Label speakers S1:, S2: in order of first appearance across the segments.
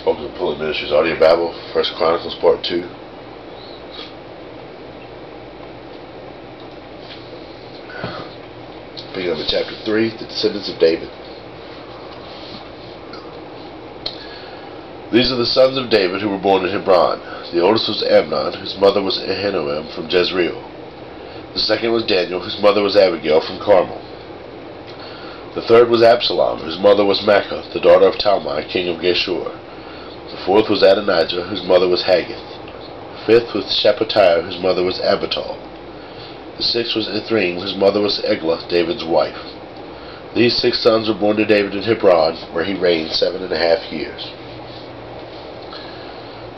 S1: Welcome to PullyMinistries Audio Bible, 1 Chronicles Part 2. Picking up in chapter 3, the descendants of David. These are the sons of David who were born in Hebron. The oldest was Amnon, whose mother was Ahinoam from Jezreel. The second was Daniel, whose mother was Abigail from Carmel. The third was Absalom, whose mother was Maachah, the daughter of Talmai, king of Geshur. The fourth was Adonijah, whose mother was Haggith. The fifth was Shephatiah, whose mother was Abital. The sixth was Ithream, whose mother was Eglah, David's wife. These 6 sons were born to David in Hebron, where he reigned 7.5 years.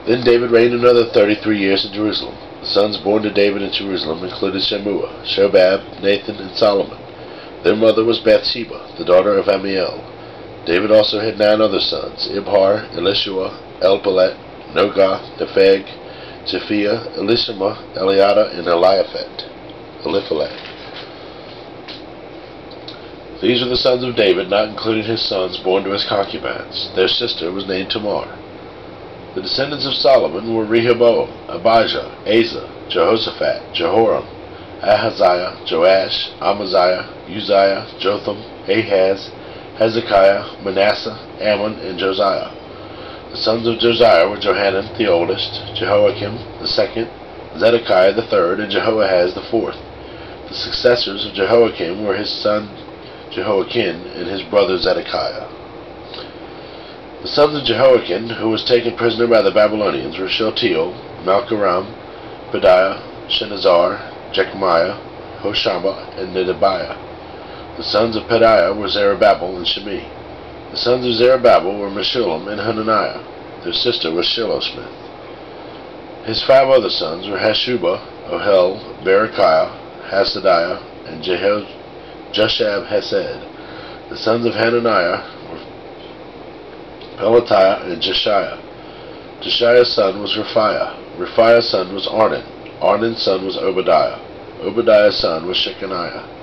S1: Then David reigned another 33 years in Jerusalem. The sons born to David in Jerusalem included Shemua, Shobab, Nathan, and Solomon. Their mother was Bathsheba, the daughter of Amiel. David also had 9 other sons: Ibhar, Elishua, Elpalet, Nogath, Nepheg, Japhiah, Elishama, Eliada, and Eliphalet. These are the sons of David, not including his sons born to his concubines. Their sister was named Tamar. The descendants of Solomon were Rehoboam, Abijah, Asa, Jehoshaphat, Jehoram, Ahaziah, Joash, Amaziah, Uzziah, Jotham, Ahaz, Hezekiah, Manasseh, Ammon, and Josiah. The sons of Josiah were Johanan the oldest, Jehoiakim the second, Zedekiah the third, and Jehoahaz the fourth. The successors of Jehoiakim were his son Jehoiakim and his brother Zedekiah. The sons of Jehoiakim, who was taken prisoner by the Babylonians, were Shealtiel, Malchiram, Pedaiah, Shenazar, Jechemiah, Hoshama, and Nedabiah. The sons of Pedaiah were Zerubbabel and Shimi. The sons of Zerubbabel were Meshullam and Hananiah. Their sister was Shilosmith. His 5 other sons were Hashubah, Ohel, Berechiah, Hasadiah, and Joshab-Hesed. The sons of Hananiah were Pelatiah and Jeshiah. Jeshiah's son was Raphiah. Raphiah's son was Arnan. Arnan's son was Obadiah. Obadiah's son was Shechaniah.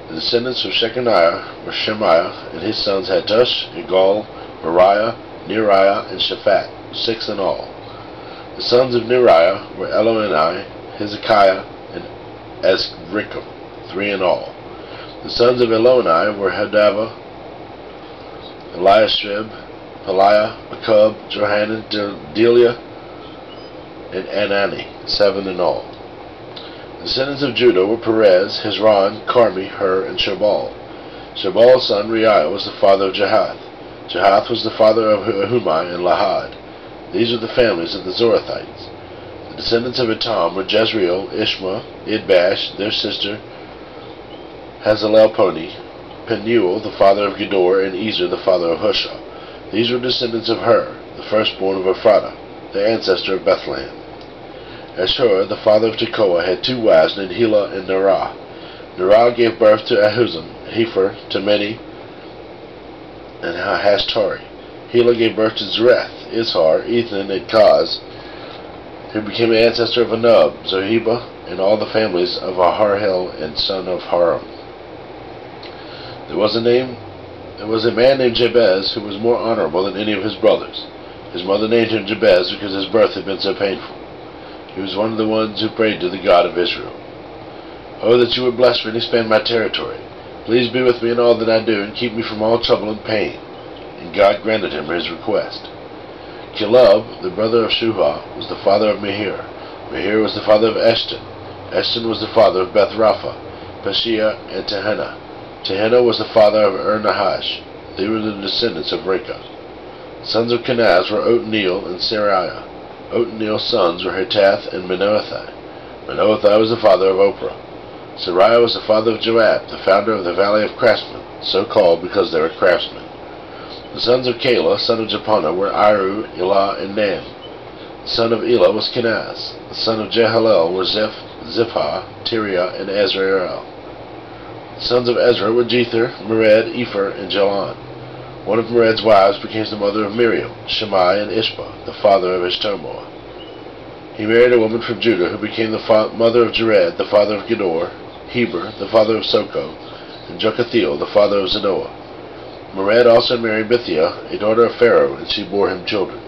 S1: The descendants of Shechaniah were Shemaiah, and his sons Hattush, Igal, Moriah, Neriah, and Shaphat, 6 in all. The sons of Neriah were Elioenai, Hezekiah, and Azrikam, 3 in all. The sons of Elioenai were Hadavah, Eliashib, Peliah, Akub, Johanan, Delia, and Anani, 7 in all. The descendants of Judah were Perez, Hezron, Carmi, Hur, and Shobal. Shobal's son Reiah was the father of Jahath. Jahath was the father of Ahumai and Lahad. These are the families of the Zorathites. The descendants of Etam were Jezreel, Ishma, Idbash, their sister, Hazalelponi, Penuel, the father of Gedor, and Ezer, the father of Hushah. These were descendants of Hur, the firstborn of Ephrata, the ancestor of Bethlehem. Ashur, the father of Tekoa, had 2 wives named Helah and Nerah. Nerah gave birth to Ahuzam, Hepher, Temeni, and Hashtari. Helah gave birth to Zereth, Ishar, Ethan, and Kaz, who became the ancestor of Anub, Zoheba, and all the families of Aharhel and son of Haram. There was a man named Jabez who was more honorable than any of his brothers. His mother named him Jabez because his birth had been so painful. He was one of the ones who prayed to the God of Israel. Oh, that you would bless me and expand my territory. Please be with me in all that I do, and keep me from all trouble and pain. And God granted him his request. Caleb, the brother of Shuhah, was the father of Mehir. Mehir was the father of Eshton. Eshton was the father of Beth-Rapha, Pashiah, and Tehenna. Tehenna was the father of Nahash. They were the descendants of Rekah. The sons of Kenaz were Otniel and Sariah. Otniel's sons were Hatath and Menoethai. Menoethai was the father of Oprah. Sariah was the father of Joab, the founder of the Valley of Craftsmen, so called because they were craftsmen. The sons of Kala, son of Jephunneh, were Iru, Elah, and Nam. The son of Elah was Kenaz. The son of Jehalel were Ziphah, Tiriah, and Azrael. The sons of Ezra were Jether, Mered, Epher, and Jalan. One of Mered's wives became the mother of Miriam, Shammai, and Ishba, the father of Ishtomoa. He married a woman from Judah who became the mother of Jared, the father of Gedor, Heber, the father of Soko, and Jokathiel, the father of Zanoah. Mered also married Bithiah, a daughter of Pharaoh, and she bore him children.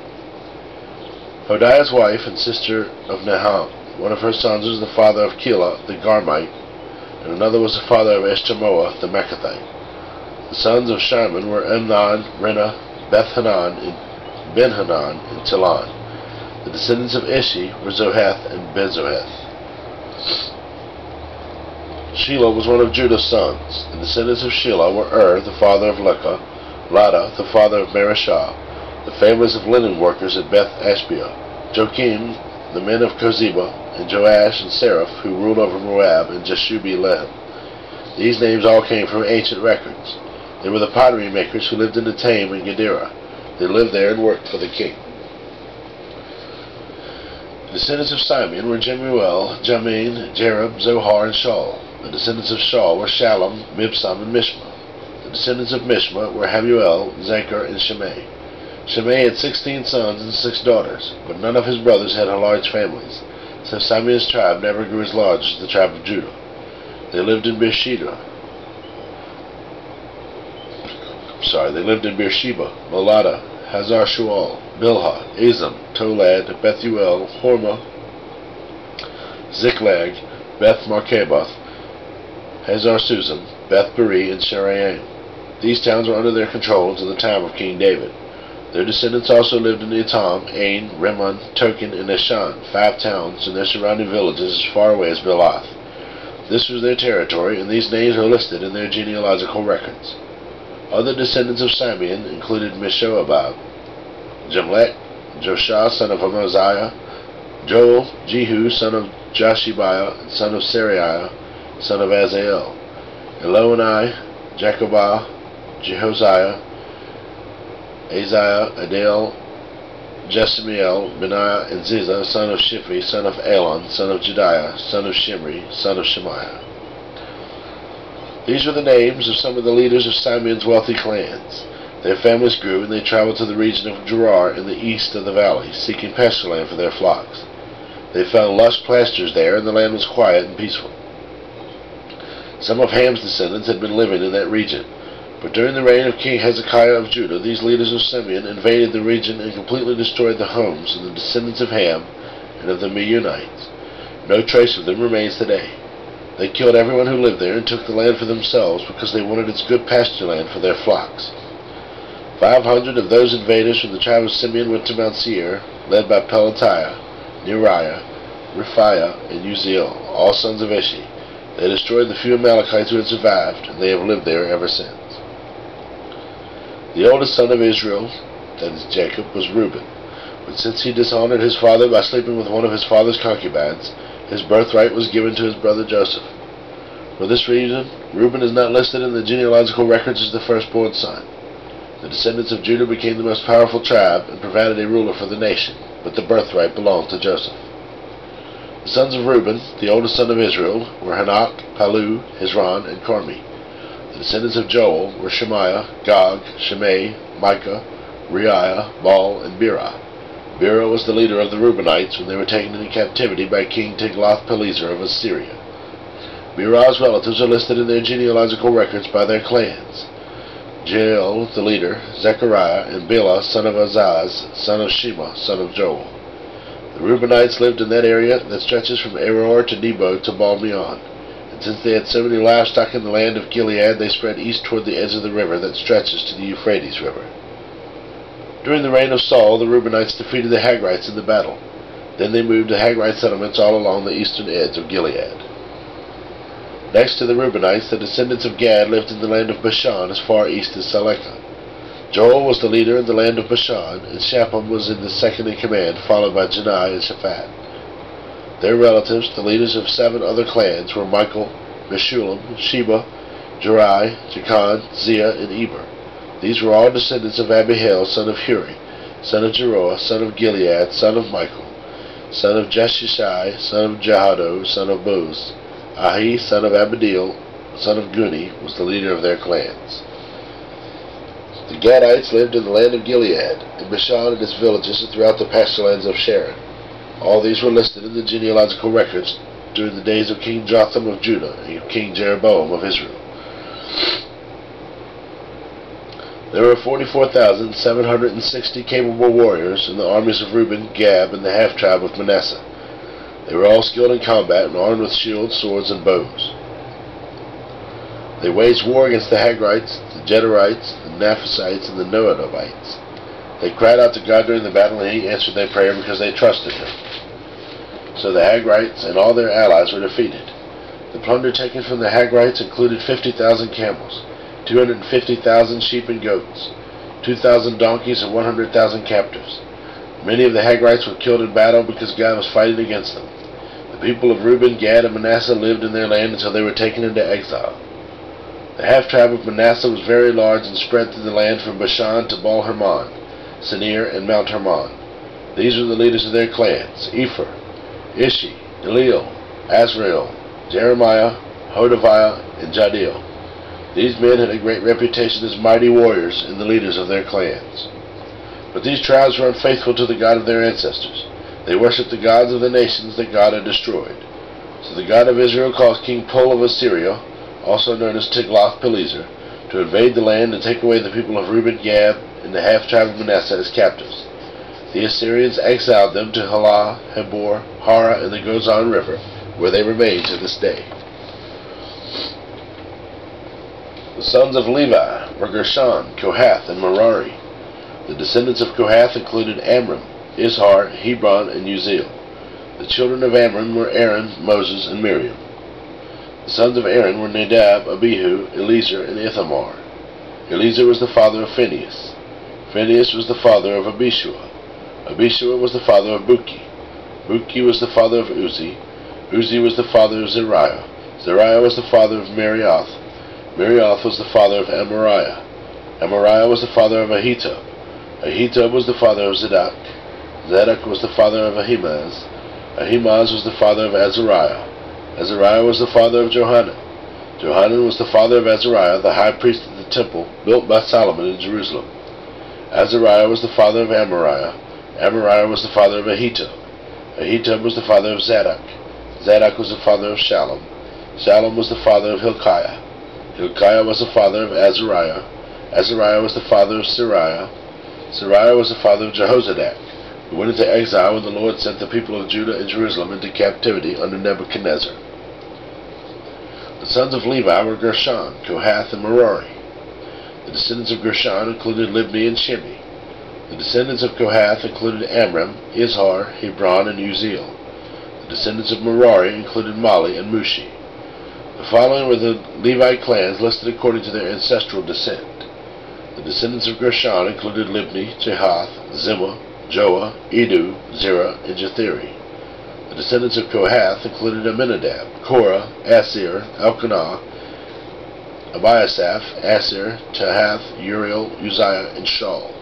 S1: Hodiah's wife and sister of Naham. One of her sons was the father of Keilah the Garmite, and another was the father of Eshtemoa the Meccathite. The sons of Shimon were Amnon, Rena, Beth-Hanan, and Ben-Hanan, and Tilon. The descendants of Ishi were Zoheth and Ben-Zoheth. Shelah was one of Judah's sons. The descendants of Shelah were the father of Lekah, Lada, the father of Marishah, the families of linen workers at Beth Ashbea, Joachim, the men of Kozeba, and Joash and Seraph, who ruled over Moab, and Jeshubi-Lehem. These names all came from ancient records. They were the pottery makers who lived in Etam and Gedera. They lived there and worked for the king. The descendants of Simeon were Jemuel, Jamin, Jerub, Zohar, and Shaul. The descendants of Shaul were Shalom, Mibsam, and Mishma. The descendants of Mishma were Hamuel, Zechar, and Shimei. Shimei had 16 sons and 6 daughters, but none of his brothers had large families, so Simeon's tribe never grew as large as the tribe of Judah. They lived in Beersheba, Molada, Hazar Shual, Bilhah, Azam, Tolad, Bethuel, Hormah, Ziklag, Beth Markaboth, Hazar Susan, Beth Beri, and Sharaim. These towns were under their control until the time of King David. Their descendants also lived in Etam, Ain, Rimmon, Token, and Eshan, 5 towns and their surrounding villages as far away as Belath. This was their territory, and these names are listed in their genealogical records. Other descendants of Simeon included Meshoabab, Jamlech, Joshua, son of Amaziah, Joel, Jehu, son of Joshibiah, son of Sariah, son of Azael, Elonai, Jacobah, Jehoziah, Aziah, Adel, Jesamiel, Benaiah, and Ziza, son of Shiphi, son of Elon, son of Jediah, son of Shimri, son of Shemaiah. These were the names of some of the leaders of Simeon's wealthy clans. Their families grew, and they traveled to the region of Gerar in the east of the valley, seeking pasture land for their flocks. They found lush pastures there, and the land was quiet and peaceful. Some of Ham's descendants had been living in that region, but during the reign of King Hezekiah of Judah, these leaders of Simeon invaded the region and completely destroyed the homes of the descendants of Ham and of the Meunites. No trace of them remains today. They killed everyone who lived there and took the land for themselves because they wanted its good pasture land for their flocks. 500 of those invaders from the tribe of Simeon went to Mount Seir, led by Pelatiah, Neriah, Rephaiah, and Uziel, all sons of Ishi. They destroyed the few Amalekites who had survived, and they have lived there ever since. The oldest son of Israel, that is Jacob, was Reuben. But since he dishonored his father by sleeping with one of his father's concubines, his birthright was given to his brother Joseph. For this reason, Reuben is not listed in the genealogical records as the firstborn son. The descendants of Judah became the most powerful tribe and provided a ruler for the nation, but the birthright belonged to Joseph. The sons of Reuben, the oldest son of Israel, were Hanok, Palu, Hezron, and Carmi. The descendants of Joel were Shemaiah, Gog, Shimei, Micah, Reiah, Baal, and Birah. Birah was the leader of the Reubenites when they were taken into captivity by King Tiglath-Pileser of Assyria. Birah's relatives are listed in their genealogical records by their clans. Jael, the leader, Zechariah, and Bela, son of Azaz, son of Shema, son of Joel. The Reubenites lived in that area that stretches from Aror to Nebo to Baal-Meon. And since they had so many livestock in the land of Gilead, they spread east toward the edge of the river that stretches to the Euphrates River. During the reign of Saul, the Reubenites defeated the Hagrites in the battle. Then they moved to Hagrite settlements all along the eastern edge of Gilead. Next to the Reubenites, the descendants of Gad lived in the land of Bashan as far east as Salekah. Joel was the leader in the land of Bashan, and Shapham was in the second in command, followed by Janai and Shaphat. Their relatives, the leaders of 7 other clans, were Michael, Meshullam, Sheba, Jerai, Jachan, Zia, and Eber. These were all descendants of Abihail, son of Huri, son of Jeroah, son of Gilead, son of Michael, son of Jeshishai, son of Jahado, son of Booz. Ahi, son of Abedil, son of Guni, was the leader of their clans. The Gadites lived in the land of Gilead, in Bashan and its villages, and throughout the pasturelands of Sharon. All these were listed in the genealogical records during the days of King Jotham of Judah and King Jeroboam of Israel. There were 44,760 capable warriors in the armies of Reuben, Gad, and the half-tribe of Manasseh. They were all skilled in combat and armed with shields, swords, and bows. They waged war against the Hagrites, the Jederites, the Naphasites, and the Noadites. They cried out to God during the battle, and He answered their prayer because they trusted Him. So the Hagrites and all their allies were defeated. The plunder taken from the Hagrites included 50,000 camels, 250,000 sheep and goats, 2,000 donkeys, and 100,000 captives. Many of the Hagrites were killed in battle because God was fighting against them. The people of Reuben, Gad, and Manasseh lived in their land until they were taken into exile. The half-tribe of Manasseh was very large and spread through the land from Bashan to Baal-Hermon, Senir, and Mount Hermon. These were the leaders of their clans: Ephraim, Ishi, Eliel, Azrael, Jeremiah, Hodaviah, and Jadiel. These men had a great reputation as mighty warriors and the leaders of their clans. But these tribes were unfaithful to the God of their ancestors. They worshipped the gods of the nations that God had destroyed. So the God of Israel caused King Pul of Assyria, also known as Tiglath-Pileser, to invade the land and take away the people of Reuben, Gad, and the half-tribe of Manasseh as captives. The Assyrians exiled them to Halah, Habor, Hara, and the Gozan River, where they remain to this day. The sons of Levi were Gershon, Kohath, and Merari. The descendants of Kohath included Amram, Izhar, Hebron, and Uzziel. The children of Amram were Aaron, Moses, and Miriam. The sons of Aaron were Nadab, Abihu, Eleazar, and Ithamar. Eleazar was the father of Phinehas. Phinehas was the father of Abishua. Abishua was the father of Buki. Buki was the father of Uzi. Uzi was the father of Zeriah. Zeriah was the father of Marioth. Marioth was the father of Amariah. Amariah was the father of Ahitub. Ahitub was the father of Zadok. Zadok was the father of Ahimaaz. Ahimaaz was the father of Azariah. Azariah was the father of Johanan. Johanan was the father of Azariah, the high priest of the temple, built by Solomon in Jerusalem. Azariah was the father of Amariah. Amariah was the father of Ahitub. Ahitub was the father of Zadok. Zadok was the father of Shallum. Shallum was the father of Hilkiah. Hilkiah was the father of Azariah. Azariah was the father of Sariah. Sariah was the father of Jehozadak, who went into exile when the Lord sent the people of Judah and Jerusalem into captivity under Nebuchadnezzar. The sons of Levi were Gershon, Kohath, and Merari. The descendants of Gershon included Libni and Shimei. The descendants of Kohath included Amram, Izhar, Hebron, and Uzziel. The descendants of Merari included Mali and Mushi. The following were the Levite clans listed according to their ancestral descent. The descendants of Gershon included Libni, Jehath, Zimmah, Joah, Edu, Zerah, and Jetheri. The descendants of Kohath included Aminadab, Korah, Asir, Elkanah, Abiasaph, Asir, Tahath, Uriel, Uzziah, and Shaul.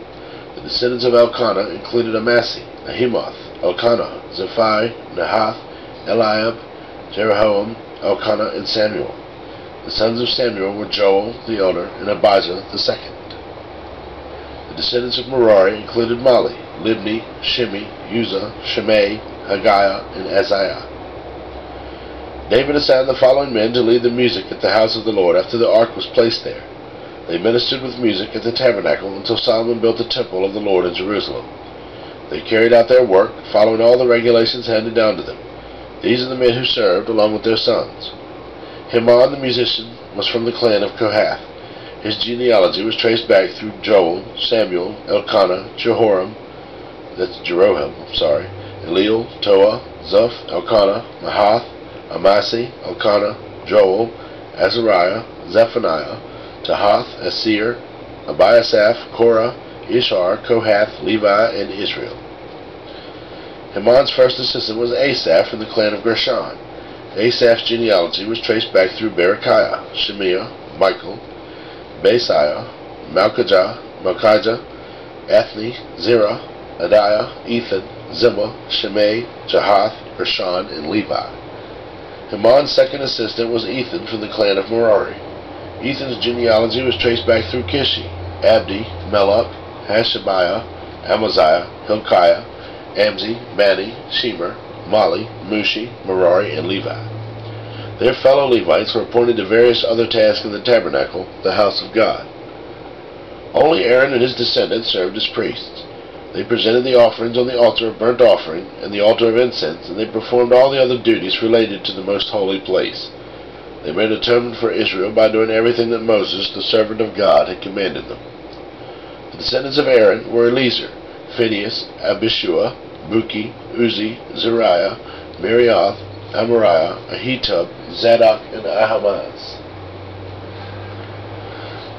S1: The descendants of Elkanah included Amasi, Ahimoth, Elkanah, Zephi, Nahath, Eliab, Jeroham, Elkanah, and Samuel. The sons of Samuel were Joel, the elder, and Abijah, the second. The descendants of Merari included Mali, Libni, Shimei, Uzzah, Shimei, Haggiah, and Azariah. David assigned the following men to lead the music at the house of the Lord after the ark was placed there. They ministered with music at the tabernacle until Solomon built the temple of the Lord in Jerusalem. They carried out their work, following all the regulations handed down to them. These are the men who served, along with their sons. Heman the musician was from the clan of Kohath. His genealogy was traced back through Joel, Samuel, Elkanah, Jeroham, Eliel, Toah, Zuph, Elkanah, Mahath, Amasi, Elkanah, Joel, Azariah, Zephaniah, Tahath, Asir, Abiasaph, Korah, Ishar, Kohath, Levi, and Israel. Heman's first assistant was Asaph from the clan of Gershon. Asaph's genealogy was traced back through Berechiah, Shemiah, Michael, Basiah, Malchijah, Ethni, Zerah, Adiah, Ethan, Zimmah, Shimei, Jahath, Gershon, and Levi. Heman's second assistant was Ethan from the clan of Merari. Ethan's genealogy was traced back through Kishi, Abdi, Melech, Hashabiah, Amaziah, Hilkiah, Amzi, Bani, Shemer, Mali, Mushi, Merari, and Levi. Their fellow Levites were appointed to various other tasks in the tabernacle, the house of God. Only Aaron and his descendants served as priests. They presented the offerings on the altar of burnt offering and the altar of incense, and they performed all the other duties related to the most holy place. They made atonement for Israel by doing everything that Moses, the servant of God, had commanded them. The descendants of Aaron were Eleazar, Phinehas, Abishua, Buki, Uzi, Zariah, Marioth, Amariah, Ahitub, Zadok, and Ahimaaz.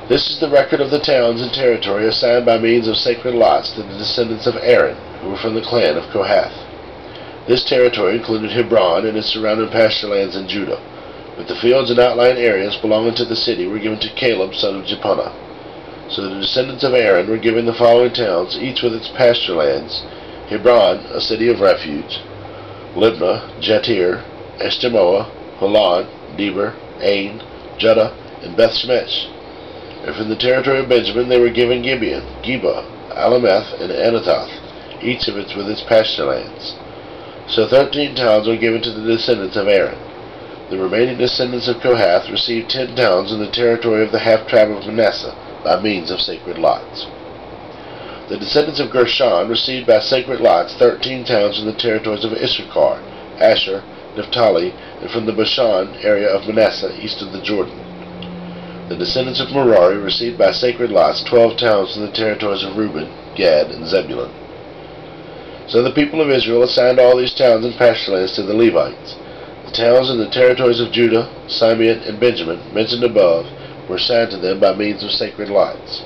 S1: This is the record of the towns and territory assigned by means of sacred lots to the descendants of Aaron, who were from the clan of Kohath. This territory included Hebron and its surrounding pasture lands in Judah, but the fields and outlying areas belonging to the city were given to Caleb, son of Jephunneh. So the descendants of Aaron were given the following towns, each with its pasture lands: Hebron, a city of refuge; Libnah, Jatir, Eshtemoa, Holon, Deber, Ain, Judah, and Beth-Shemesh. And from the territory of Benjamin they were given Gibeon, Geba, Alameth, and Anathoth, each of it with its pasture lands. So 13 towns were given to the descendants of Aaron. The remaining descendants of Kohath received 10 towns in the territory of the half-tribe of Manasseh by means of sacred lots. The descendants of Gershon received by sacred lots 13 towns in the territories of Issachar, Asher, Naphtali, and from the Bashan area of Manasseh east of the Jordan. The descendants of Merari received by sacred lots 12 towns in the territories of Reuben, Gad, and Zebulun. So the people of Israel assigned all these towns and pasture lands to the Levites. The towns in the territories of Judah, Simeon, and Benjamin, mentioned above, were assigned to them by means of sacred lots.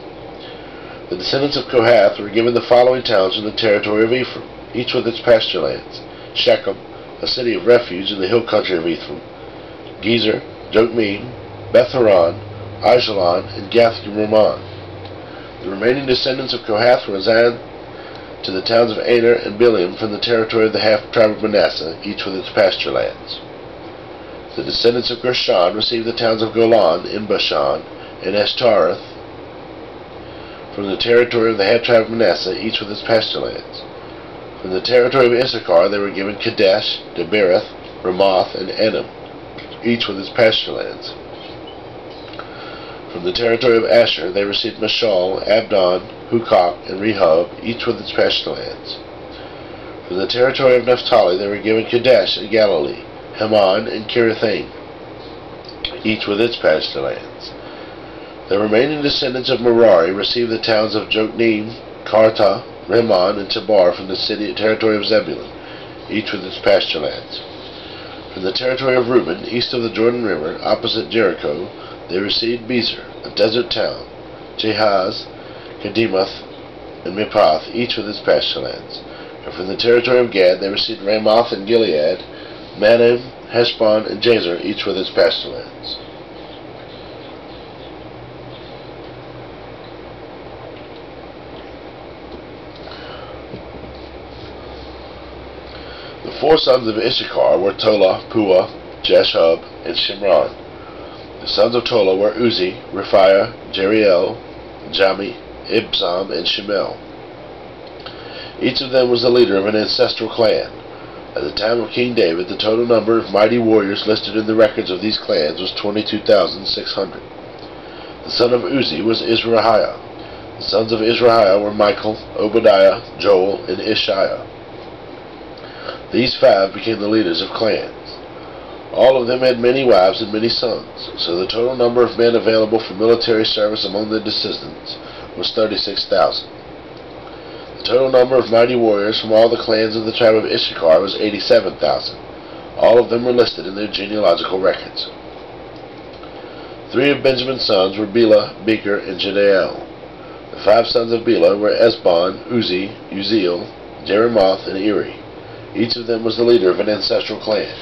S1: The descendants of Kohath were given the following towns in the territory of Ephraim, each with its pasture lands: Shechem, a city of refuge in the hill country of Ephraim; Gezer, Jokmeam, Beth-horon, Aijalon, and Gath-Rimmon. The remaining descendants of Kohath were assigned to the towns of Aner and Bileam from the territory of the half-tribe of Manasseh, each with its pasture lands. The descendants of Gershon received the towns of Golan in Bashan and Ashtaroth from the territory of the half-tribe of Manasseh, each with its pasture lands. From the territory of Issachar they were given Kadesh, Debereth, Ramoth, and Enim, each with its pasture lands. From the territory of Asher they received Mashal, Abdon, Hukok, and Rehob, each with its pasture lands. From the territory of Naphtali they were given Kadesh in Galilee, Haman, and Kirithaim, each with its pasture lands. The remaining descendants of Merari received the towns of Jokneam, Karta, Rimmon, and Tabar from the territory of Zebulun, each with its pasture lands. From the territory of Reuben, east of the Jordan River, opposite Jericho, they received Bezer, a desert town, Jehaz, Kedemoth, and Mippath, each with its pasture lands. And from the territory of Gad they received Ramoth and Gilead, Manim, Heshbon, and Jazer, each with its pasture lands. The 4 sons of Issachar were Tola, Puah, Jashub, and Shimron. The sons of Tola were Uzi, Rephiah, Jeriel, Jami, Ibsam, and Shemel. Each of them was the leader of an ancestral clan. At the time of King David, the total number of mighty warriors listed in the records of these clans was 22,600. The son of Uzi was Izrahiah. The sons of Izrahiah were Michael, Obadiah, Joel, and Ishiah. These 5 became the leaders of clans. All of them had many wives and many sons, so the total number of men available for military service among the descendants was 36,000. The total number of mighty warriors from all the clans of the tribe of Issachar was 87,000. All of them were listed in their genealogical records. 3 of Benjamin's sons were Bela, Becher, and Jediel. The 5 sons of Bela were Esbon, Uzi, Uziel, Jeremoth, and Eri. Each of them was the leader of an ancestral clan.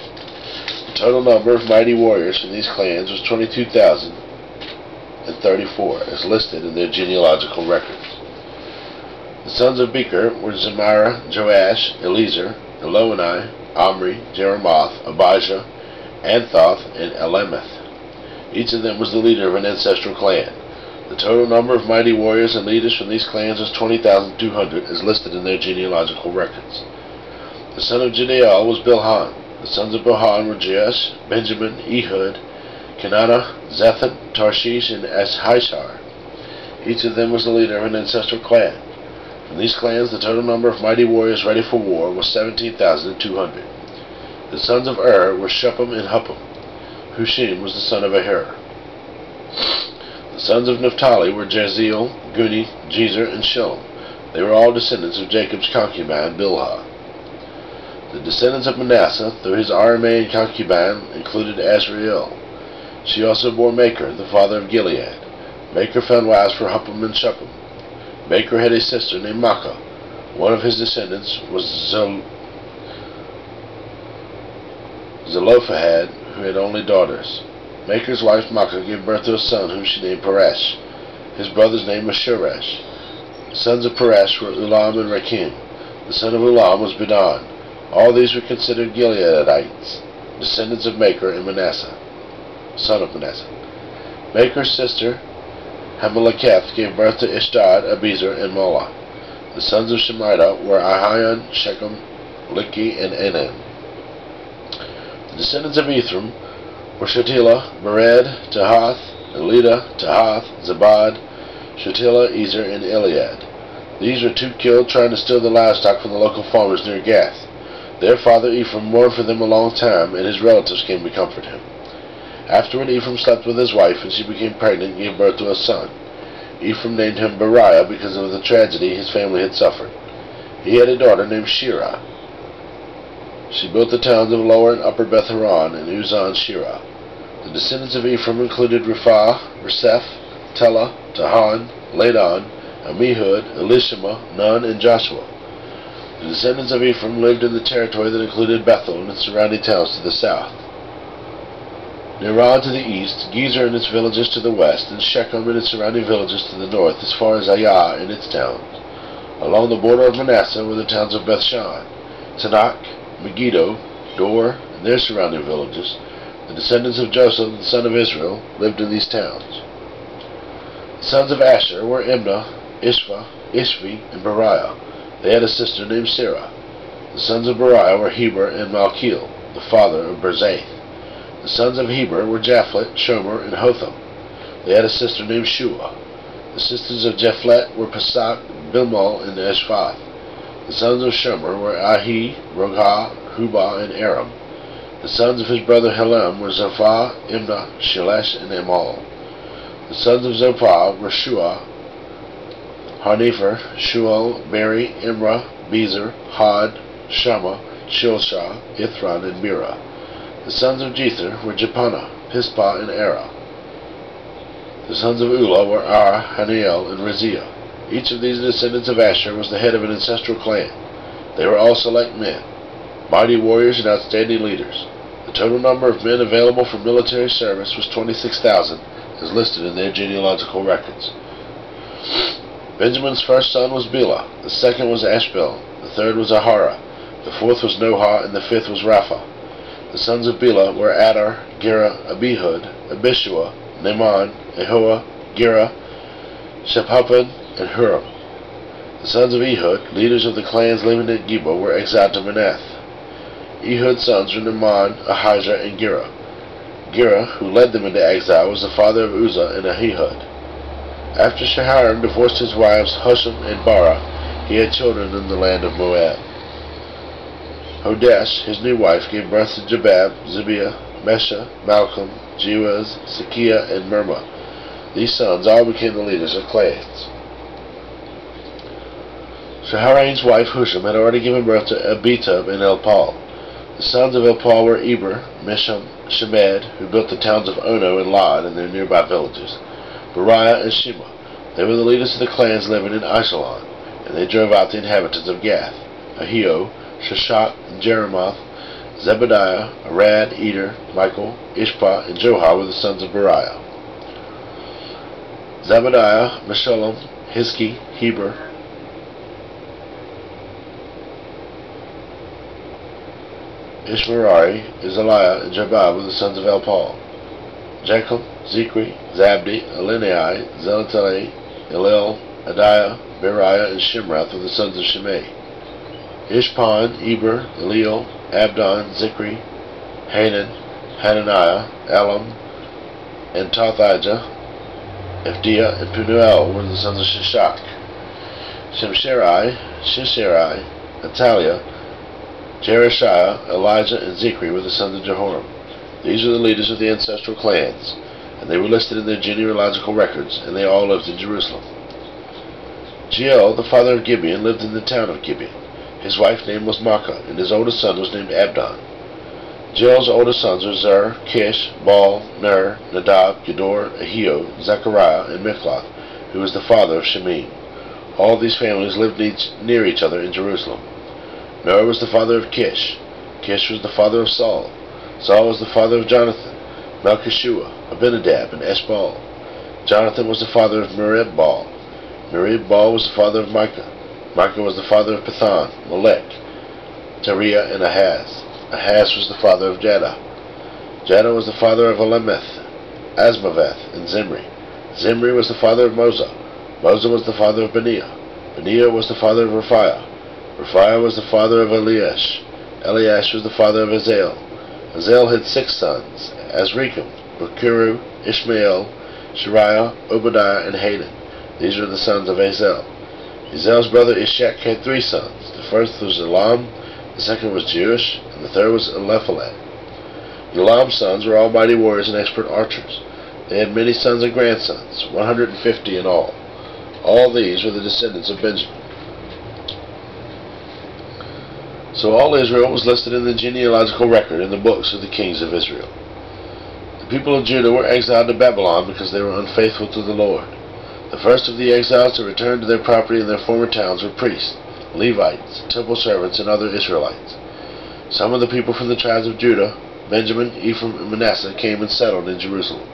S1: The total number of mighty warriors from these clans was 22,034, as listed in their genealogical records. The sons of Becher were Zemira, Joash, Eliezer, Eloni, Omri, Jeremoth, Abijah, Anthoth, and Elameth. Each of them was the leader of an ancestral clan. The total number of mighty warriors and leaders from these clans was 20,200, as listed in their genealogical records. The son of Jediel was Bilhan. The sons of Bilhan were Jeush, Benjamin, Ehud, Kenana, Zethan, Tarshish, and Ashishar. Each of them was the leader of an ancestral clan. From these clans, the total number of mighty warriors ready for war was 17,200. The sons of were Shuppim and Huppim. Hushim was the son of Ahir. The sons of Naphtali were Jaziel, Guni, Jezer, and Shillem. They were all descendants of Jacob's concubine, Bilhah. The descendants of Manasseh, through his Aramean concubine, included Azriel. She also bore Machir, the father of Gilead. Machir found wives for Huppim and Shuppim. Machir had a sister named Makkah. One of his descendants was Zelophehad, who had only daughters. Machir's wife Makkah gave birth to a son whom she named Peresh. His brother's name was Sheresh. The sons of Peresh were Ulam and Rakim. The son of Ulam was Bedan. All these were considered Gileadites, descendants of Machir and Manasseh, son of Manasseh. Machir's sister Hameleketh gave birth to Ishtad, Abizer, and Molah. The sons of Shemida were Ahian, Shechem, Likhi, and Enan. The descendants of Ephraim were Shetila, Mered, Tahath, Elida, Tahath, Zabad, Shetila, Ezer, and Eliad. These were two killed trying to steal the livestock from the local farmers near Gath. Their father Ephraim mourned for them a long time, and his relatives came to comfort him. Afterward Ephraim slept with his wife, and she became pregnant and gave birth to a son. Ephraim named him Beriah because of the tragedy his family had suffered. He had a daughter named Shirah. She built the towns of Lower and Upper Beth-horon and Uzan Shirah. The descendants of Ephraim included Rephah, Reseph, Telah, Tahan, Ladan, Amihud, Elishama, Nun, and Joshua. The descendants of Ephraim lived in the territory that included Bethel and its surrounding towns to the south, Neran to the east, Gezer and its villages to the west, and Shechem and its surrounding villages to the north, as far as Ayah and its towns. Along the border of Manasseh were the towns of Bethshan, Tanakh, Megiddo, Dor, and their surrounding villages. The descendants of Joseph, the son of Israel, lived in these towns. The sons of Asher were Imnah, Ishva, Ishvi, and Beriah. They had a sister named Sarah. The sons of Beriah were Heber and Malkiel, the father of Berzath. The sons of Heber were Japhlet, Shomer, and Hotham. They had a sister named Shua. The sisters of Japhlet were Pasak, Bilmol, and Eshvath. The sons of Shomer were Ahi, Rogha, Hubah, and Aram. The sons of his brother Helem were Zophah, Imnah, Shelesh, and Amal. The sons of Zophah were Shua, Harnefer, Shual, Beri, Imrah, Bezer, Had, Shammah, Shilshah, Ithran, and Bera. The sons of Jether were Jepanah, Pispah, and Era. The sons of Ulah were Ar, Haniel, and Reziah. Each of these descendants of Asher was the head of an ancestral clan. They were all select men, mighty warriors and outstanding leaders. The total number of men available for military service was 26,000, as listed in their genealogical records. Benjamin's first son was Bela, the second was Ashbel, the third was Ahara, the fourth was Noha, and the fifth was Rapha. The sons of Bela were Adar, Gera, Abihud, Abishua, Naaman, Ahoa, Gera, Shephapan, and Huram. The sons of Ehud, leaders of the clans living at Geba, were exiled to Manasseh. Ehud's sons were Naaman, Ahijah, and Gera. Gera, who led them into exile, was the father of Uzzah and Ahihud. After Shaharam divorced his wives Husham and Bara, he had children in the land of Moab. Hodesh, his new wife, gave birth to Jabab, Zibiah, Mesha, Malcolm, Jewaz, Sakiah, and Mirma. These sons all became the leaders of clans. Shaharan's wife Husham had already given birth to Abitub and Elpal. The sons of Elpal were Eber, Misham, Shemed, who built the towns of Ono and Lod and their nearby villages, Beriah and Shema. They were the leaders of the clans living in Aishalon, and they drove out the inhabitants of Gath. Ahio, Shashak, and Jeremoth, Zebediah, Arad, Eder, Michael, Ishpa, and Johah were the sons of Beriah. Zebediah, Meshullam, Hiski, Heber, Ishmerari, Izaliah, and Jabab were the sons of Elpal. Jacob, Zikri, Zabdi, Elinai, Zelateli, Elil, Adiah, Beriah, and Shimrath were the sons of Shimei. Ishpan, Eber, Eliel, Abdon, Zikri, Hanan, Hananiah, Elam, and Tothijah, Evdiah and Penuel were the sons of Shishak. Shimsherai, Natalia, Jereshiah, Elijah, and Zikri were the sons of Jehoram. These are the leaders of the ancestral clans, and they were listed in their genealogical records, and they all lived in Jerusalem. Jeiel, the father of Gibeon, lived in the town of Gibeon. His wife's name was Maacah, and his oldest son was named Abdon. Jeiel's oldest sons were Zer, Kish, Baal, Ner, Nadab, Gedor, Ahio, Zechariah, and Mikloth, who was the father of Shemim. All these families lived near each other in Jerusalem. Ner was the father of Kish. Kish was the father of Saul. Saul was the father of Jonathan, Melchishua, Abinadab, and Eshbaal. Jonathan was the father of Merib-Baal. Merib-Baal was the father of Micah. Micah was the father of Pethan, Molech, Tariah, and Ahaz. Ahaz was the father of Jada. Jada was the father of Alemeth, Asmaveth, and Zimri. Zimri was the father of Moza. Moza was the father of Beniah. Beniah was the father of Raphiah. Raphiah was the father of Eliash. Eliash was the father of Azael. Azael had 6 sons, Azrikam, Bakuru, Ishmael, Shariah, Obadiah, and Hanan. These were the sons of Azael. Azael's brother Ishak had 3 sons. The first was Elam, the second was Jeush, and the third was Eliphalet. Elam's sons were all mighty warriors and expert archers. They had many sons and grandsons, 150 in all. All these were the descendants of Benjamin. So all Israel was listed in the genealogical record in the books of the kings of Israel. The people of Judah were exiled to Babylon because they were unfaithful to the Lord. The first of the exiles to return to their property in their former towns were priests, Levites, temple servants, and other Israelites. Some of the people from the tribes of Judah, Benjamin, Ephraim, and Manasseh came and settled in Jerusalem.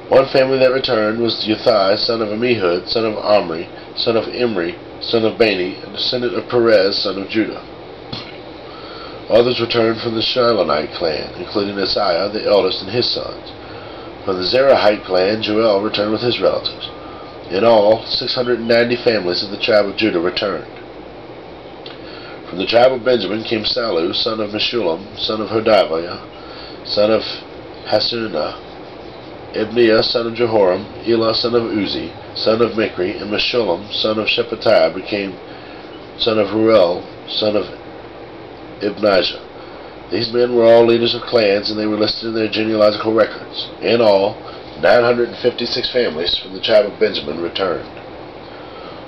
S1: One family that returned was Uthai, son of Amihud, son of Omri, son of Imri, son of Bani, a descendant of Perez, son of Judah. Others returned from the Shilonite clan, including Isaiah, the eldest, and his sons. From the Zerahite clan, Joel returned with his relatives. In all, 690 families of the tribe of Judah returned. From the tribe of Benjamin came Salu, son of Meshullam, son of Hodiviah, son of Hasunah, Ibniah, son of Jehoram, Elah, son of Uzi, son of Mikri, and Meshullam, son of Shephatiah, became son of Ruel, son of Ibnijah. These men were all leaders of clans, and they were listed in their genealogical records. In all, 956 families from the tribe of Benjamin returned.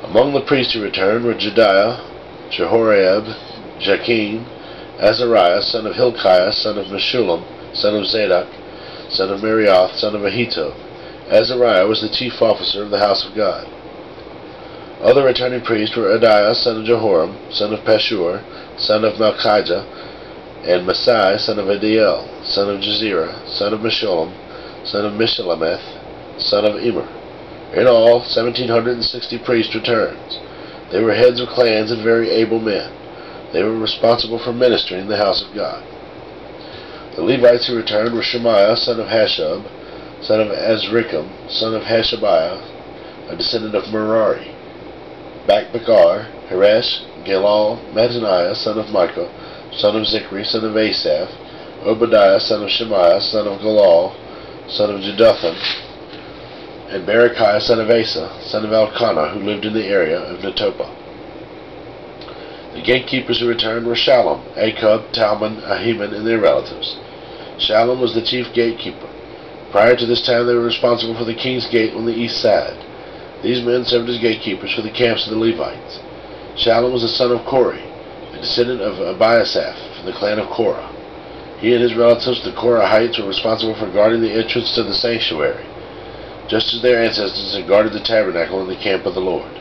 S1: Among the priests who returned were Jediah, Jehoiarib, Jachin, Azariah, son of Hilkiah, son of Meshullam, son of Zadok, son of Marioth, son of Ahitub. Azariah was the chief officer of the house of God. Other returning priests were Adiah, son of Jehoram, son of Pashur, son of Malchijah, and Masai, son of Adiel, son of Jezerah, son of Meshullam, son of Mishalemeth, son of Immer. In all, 1,760 priests returned. They were heads of clans and very able men. They were responsible for ministering in the house of God. The Levites who returned were Shemaiah, son of Hashub, son of Azrikam, son of Hashabiah, a descendant of Merari, Bakbakar, Heresh, Gilal, Mattaniah, son of Micah, son of Zikri, son of Asaph, Obadiah, son of Shemaiah, son of Galal, son of Jeduthun, and Berechiah, son of Asa, son of Elkanah, who lived in the area of Netophah. The gatekeepers who returned were Shallum, Akub, Talmon, Ahiman, and their relatives. Shallum was the chief gatekeeper. Prior to this time, they were responsible for the king's gate on the east side. These men served as gatekeepers for the camps of the Levites. Shallum was the son of Kori, a descendant of Abiasaph from the clan of Korah. He and his relatives, the Korahites, were responsible for guarding the entrance to the sanctuary, just as their ancestors had guarded the tabernacle in the camp of the Lord.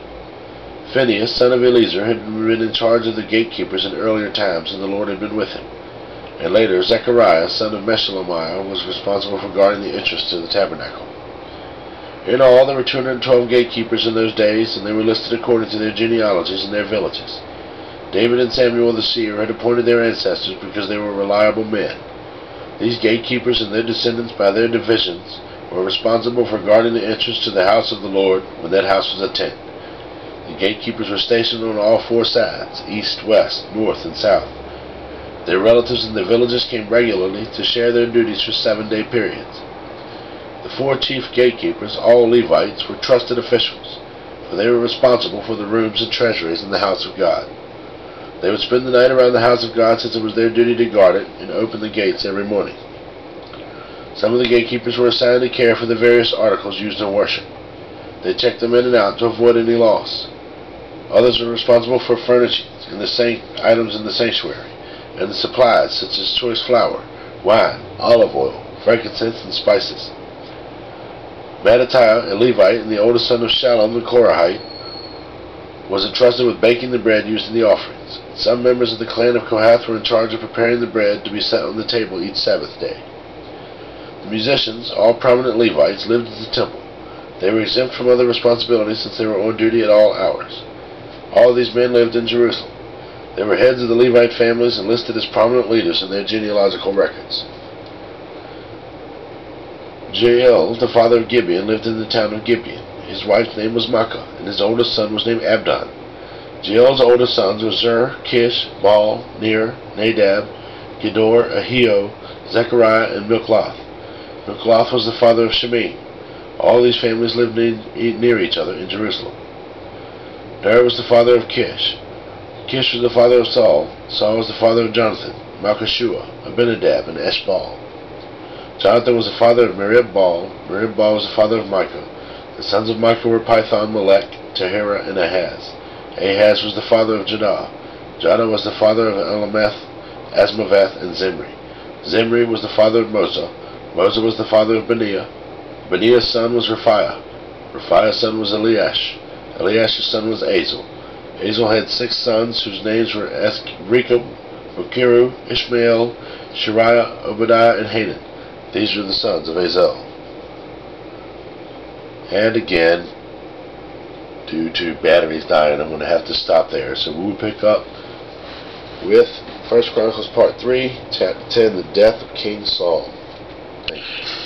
S1: Phinehas, son of Eleazar, had been in charge of the gatekeepers in earlier times, and the Lord had been with him. And later, Zechariah, son of Meshelemiah, was responsible for guarding the entrance to the tabernacle. In all, there were 212 gatekeepers in those days, and they were listed according to their genealogies and their villages. David and Samuel the seer had appointed their ancestors because they were reliable men. These gatekeepers and their descendants by their divisions were responsible for guarding the entrance to the house of the Lord when that house was a tent. The gatekeepers were stationed on all 4 sides, east, west, north, and south. Their relatives in the villages came regularly to share their duties for 7-day periods. The 4 chief gatekeepers, all Levites, were trusted officials, for they were responsible for the rooms and treasuries in the house of God. They would spend the night around the house of God, since it was their duty to guard it and open the gates every morning. Some of the gatekeepers were assigned to care for the various articles used in worship. They checked them in and out to avoid any loss. Others were responsible for furnishings and items in the sanctuary, and the supplies such as choice flour, wine, olive oil, frankincense, and spices. Mattatiah, a Levite and the oldest son of Shallum the Korahite, was entrusted with baking the bread used in the offerings. Some members of the clan of Kohath were in charge of preparing the bread to be set on the table each Sabbath day. The musicians, all prominent Levites, lived at the temple. They were exempt from other responsibilities since they were on duty at all hours. All of these men lived in Jerusalem. They were heads of the Levite families and listed as prominent leaders in their genealogical records. Jael, the father of Gibeon, lived in the town of Gibeon. His wife's name was Makkah, and his oldest son was named Abdon. Jael's oldest sons were Zur, Kish, Baal, Ner, Nadab, Gedor, Ahio, Zechariah, and Milcloth. Milcloth was the father of Shimei. All these families lived near each other in Jerusalem. Ner was the father of Kish. Kish was the father of Saul. Saul was the father of Jonathan, Malchishua, Abinadab, and Eshbaal. Jonathan was the father of Merib-Baal. Merib-Baal was the father of Micah. The sons of Micah were Python, Melech, Tehera, and Ahaz. Ahaz was the father of Jadah. Jadah was the father of Elameth, Asmaveth, and Zimri. Zimri was the father of Mosa. Mosa was the father of Beniah. Beniah's son was Raphiah. Raphiah's son was Eliash. Eliash's son was Azel. Azel had 6 sons whose names were Rechab, Bokiru, Ishmael, Shariah, Obadiah, and Hanan. These were the sons of Azel. And again, due to batteries dying, I'm going to have to stop there. So we'll pick up with 1 Chronicles Part 3, Chapter 10, The Death of King Saul. Thank you.